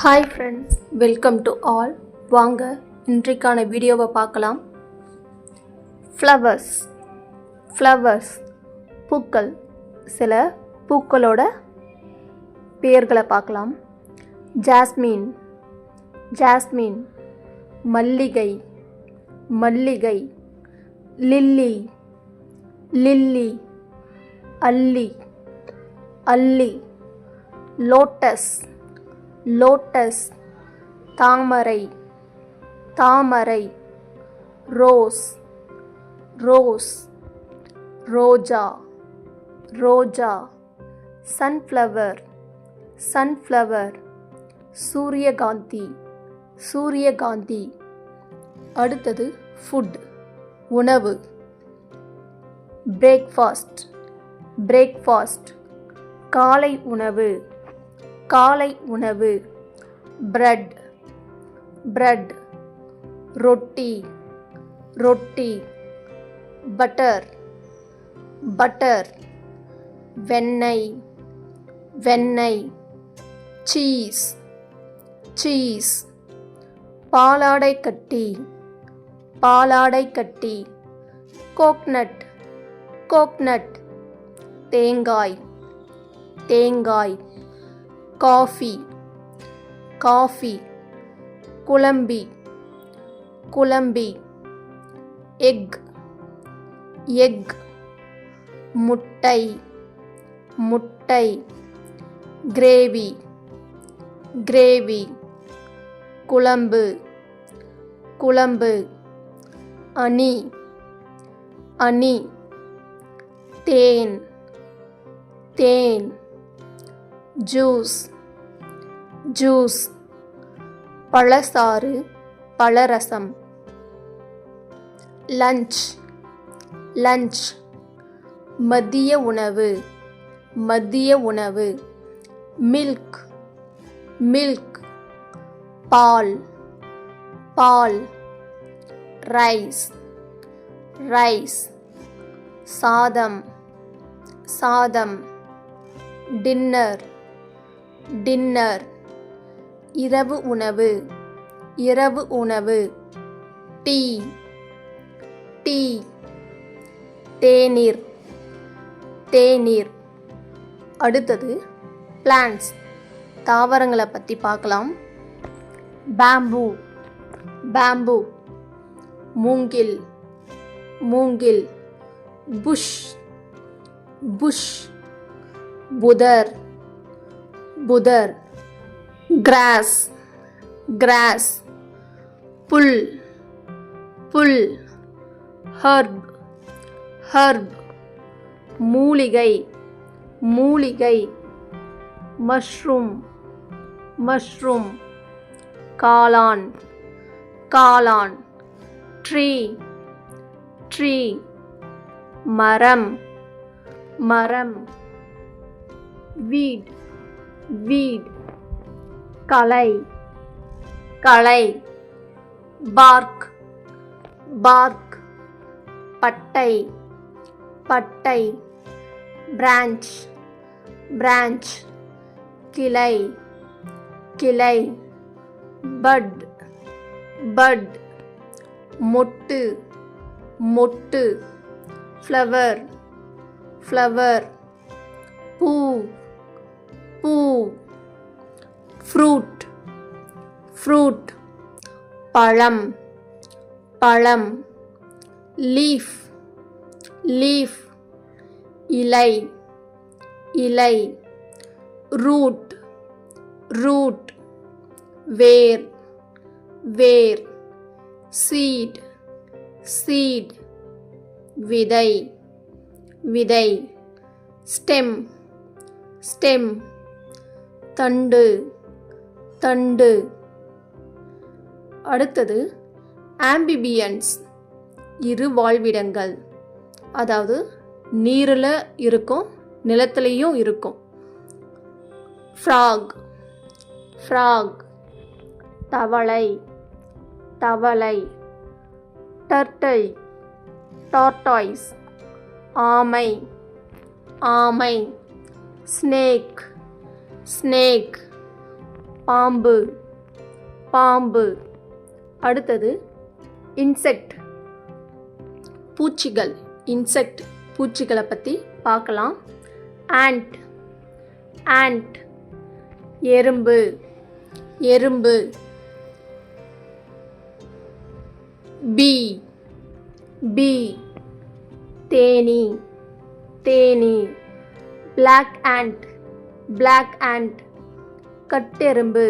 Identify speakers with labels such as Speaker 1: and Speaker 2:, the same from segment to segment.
Speaker 1: Hi friends, welcome to all. வாங்க இன்றைக்கான வீடியோவை பார்க்கலாம். ஃப்ளவர்ஸ் பூக்கள். சில பூக்களோட பெயர்களை பார்க்கலாம். ஜாஸ்மின், மல்லிகை, லில்லி, அல்லி, லோட்டஸ், தாமரை, ரோஸ், ரோஜா, சன்ஃப்ளவர், சூரியகாந்தி. அடுத்தது ஃபுட், உணவு. பிரேக்ஃபாஸ்ட், காலை உணவு. பிரெட், ரொட்டி, பட்டர், வெண்ணெய், சீஸ், பாலாடை கட்டி, கோக்னட், தேங்காய், காஃபி, குழம்பி, எக், முட்டை, கிரேவி, குழம்பு, அணி, தேன், ஜூஸ், பழச்சாறு, பழரசம். லஞ்ச், மதிய உணவு. மில்க், பால். ரைஸ், சாதம். டின்னர், இரவு உணவு. டீ, தேநீர். அடுத்தது பிளான்ட்ஸ், தாவரங்களை பற்றி பார்க்கலாம். பேம்பு, மூங்கில். புஷ், புதர். கிராஸ், புல். ஹர்ப், மூலிகை. மஷ்ரூம், காளான். ட்ரீ, மரம். வீட், களை. பார்க், பட்டை. பிரான்ச், கிளை. பட், மொட்டு. ஃப்ளவர், பூ. ஃப்ரூட், பழம். லீஃப், இலை. ரூட், வேர். சீட், விதை. ஸ்டெம், தண்டு. அடுத்தது ஆம்பிபியன்ஸ், இரு வாழ்விடங்கள். அதாவது நீரில் இருக்கும், நிலத்திலையும் இருக்கும். ஃப்ராக், தவளை. டார்டாய்ஸ், ஆமை. ஸ்னேக், பாம்பு பாம்பு. அடுத்தது இன்செக்ட் பூச்சிகள். இன்செக்ட் பூச்சிகளை பற்றி பார்க்கலாம். ஆண்ட் ஆண்ட் எறும்பு எறும்பு. பீ பீ தேனீ தேனீ. பிளாக் ஆண்ட் பிளாக் ஆண்ட் கட்டெறும்பு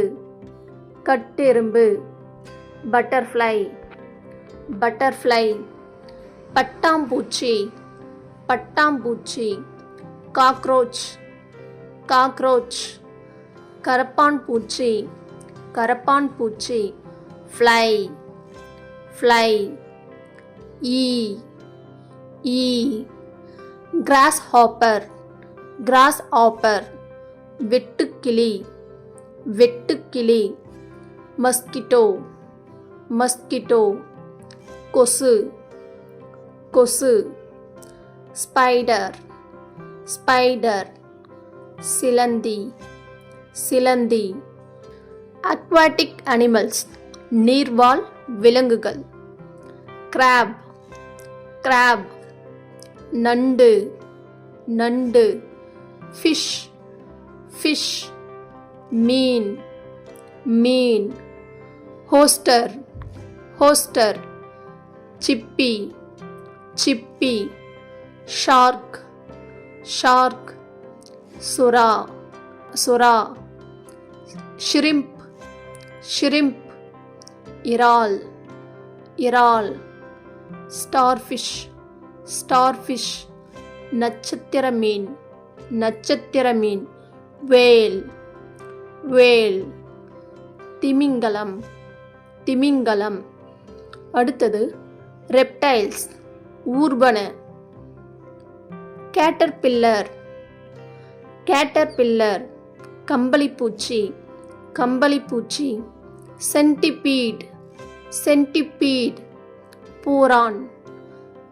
Speaker 1: கட்டெறும்பு. Butterfly butterfly. பட்டாம்பூச்சி பட்டாம்பூச்சி. காக்ரோச் காக்ரோச் கரப்பான் பூச்சி கரப்பான் பூச்சி. Fly fly. ஈ ஈ கிராஸ் ஹாப்பர் கிராஸ் ஹாப்பர் வெட்டுக்கிளி வெட்டுக்கிளி. மஸ்கிட்டோ மஸ்கிட்டோ கொசு கொசு. ஸ்பைடர் ஸ்பைடர் சிலந்தி சிலந்தி. அக்வாட்டிக் அனிமல்ஸ் நீர்வாழ் விலங்குகள். கிராப் கிராப் நண்டு நண்டு. ஃபிஷ் ஃபிஷ் மீன் மீன். ஹோஸ்டர் ஹோஸ்டர் சிப்பி சிப்பி. ஷார்க் ஷார்க் சுறா சுறா. ஷ்ரிம்ப் ஷ்ரிம்ப் இறால் இறால். ஸ்டார்ஃபிஷ் ஸ்டார்ஃபிஷ் நட்சத்திர மீன் நட்சத்திர மீன். வேல் வேல். திமிங்கலம் திமிங்கலம். அடுத்தது ரெப்டைல்ஸ் ஊர்வன. கேட்டர்பில்லர் கேட்டர்பில்லர் கம்பளிப்பூச்சி கம்பளிப்பூச்சி. சென்டிபீட் சென்டிபீட் பூரான்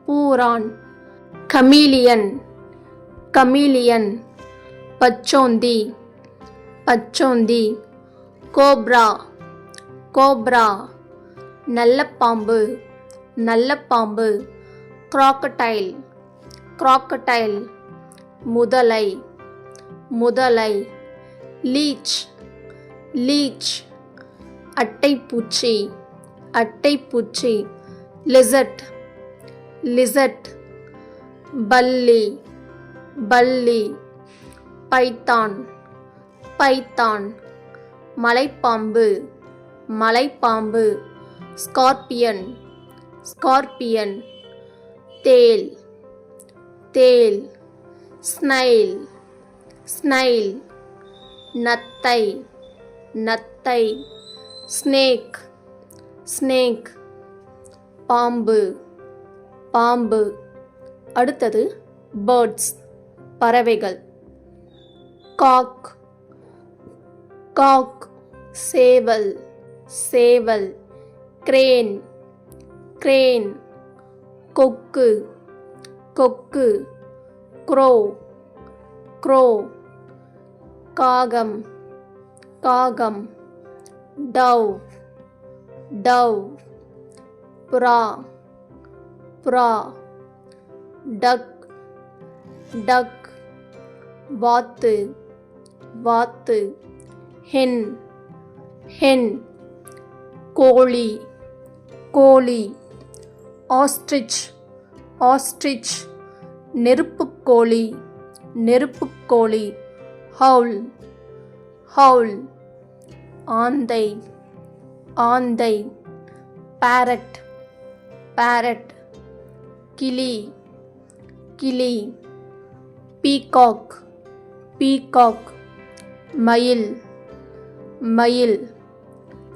Speaker 1: பூரான். கமீலியன் கமீலியன் பச்சோந்தி பச்சோந்தி. கோப்ரா கோப்ரா நல்ல பாம்பு நல்ல பாம்பு. கிராக்கடைல் கிராக்கடைல் முதலை முதலை. லீச் லீச் அட்டைப்பூச்சி அட்டைப்பூச்சி. லிசர்ட் லிசர்ட் பல்லி பல்லி. பைத்தான் பைத்தான் மலைப்பாம்பு மலைப்பாம்பு. Scorpion scorpion. தேல் தேல். ஸ்னைல் ஸ்னைல் நத்தை நத்தை. ஸ்னேக் ஸ்னேக் பாம்பு பாம்பு. அடுத்தது பேர்ட்ஸ் பறவைகள். காக் காக் சேவல் சேவல். Crane crane. கொக்கு கொக்கு. Crow crow. காகம் காகம். Dove dove. புறா புறா. Duck duck. வாத்து வாத்து. Hen hen. கோழி கோழி. Ostrich ostrich நெருப்புக்கோழி நெருப்புக்கோழி. ஹவுல் ஹவுல் ஆந்தை ஆந்தை. Parrot parrot. கிளி கிளி. Peacock peacock. மயில் மயில்.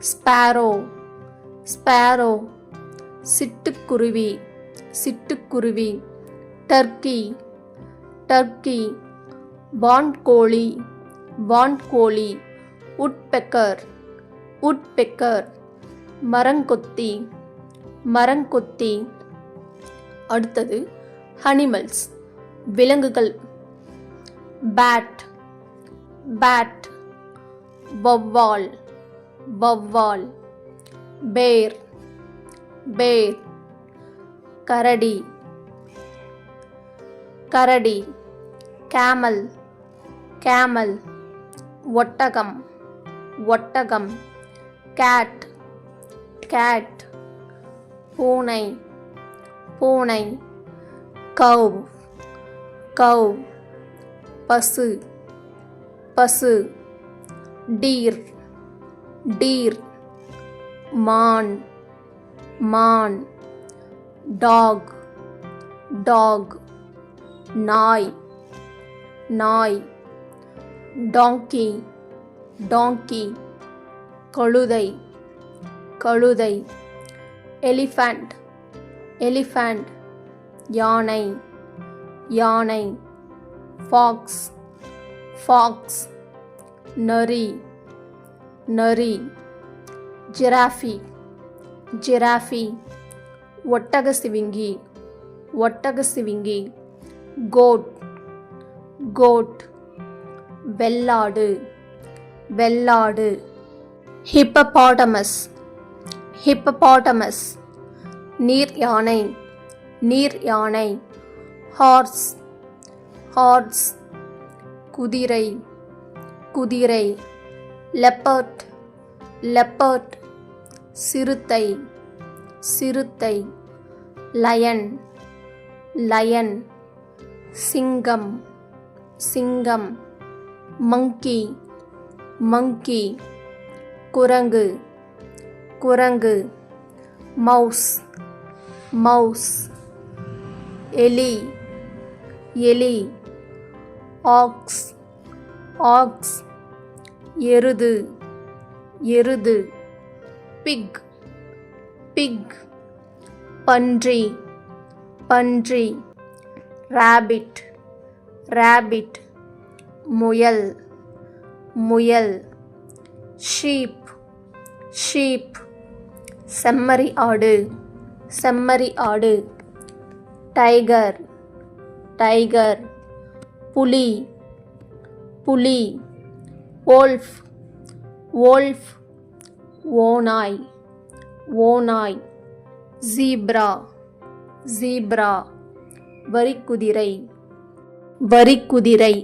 Speaker 1: ஸ்பேரோ ஸ்பேரோ சிட்டுக்குருவி சிட்டுக்குருவி. Turkey turkey. வான்கோழி வான்கோழி. Woodpecker woodpecker. மரங்கொத்தி மரங்கொத்தி. அடுத்தது அனிமல்ஸ் விலங்குகள். பேட் பேட் வௌவால் வௌவால். பேர் பேர். கரடி கரடி. Camel camel. ஒட்டகம் ஒட்டகம். Cat cat. பூனை பூனை. Cow cow. பசு பசு. Deer deer. மான் மான். Dog dog. நாய் நாய். Donkey donkey. கழுதை கழுதை. Elephant elephant. யானை யானை. Fox fox. நரி நரி. Giraffe giraffe. ஒட்டகசிவிங்கி ஒட்டகசிவிங்கி. Goat goat. வெள்ளாடு வெள்ளாடு. Hippopotamus hippopotamus. நீர் யானை நீர் யானை. Horse horse. குதிரை குதிரை. Leopard leopard. சிறுத்தை சிறுத்தை. Lion lion. சிங்கம் சிங்கம். Monkey monkey. குரங்கு குரங்கு. Mouse mouse. எலி எலி. Aux ox. எருது எருது. Pig pig. பன்றி பன்றி. Rabbit rabbit. முயல் முயல். Sheep sheep. செம்மறி ஆடு செம்மறி ஆடு. Tiger tiger. புலி புலி. wolf wolf. ஓநாய் ஓநாய். Zebra zebra. வரிக்குதிரை வரிக்குதிரை.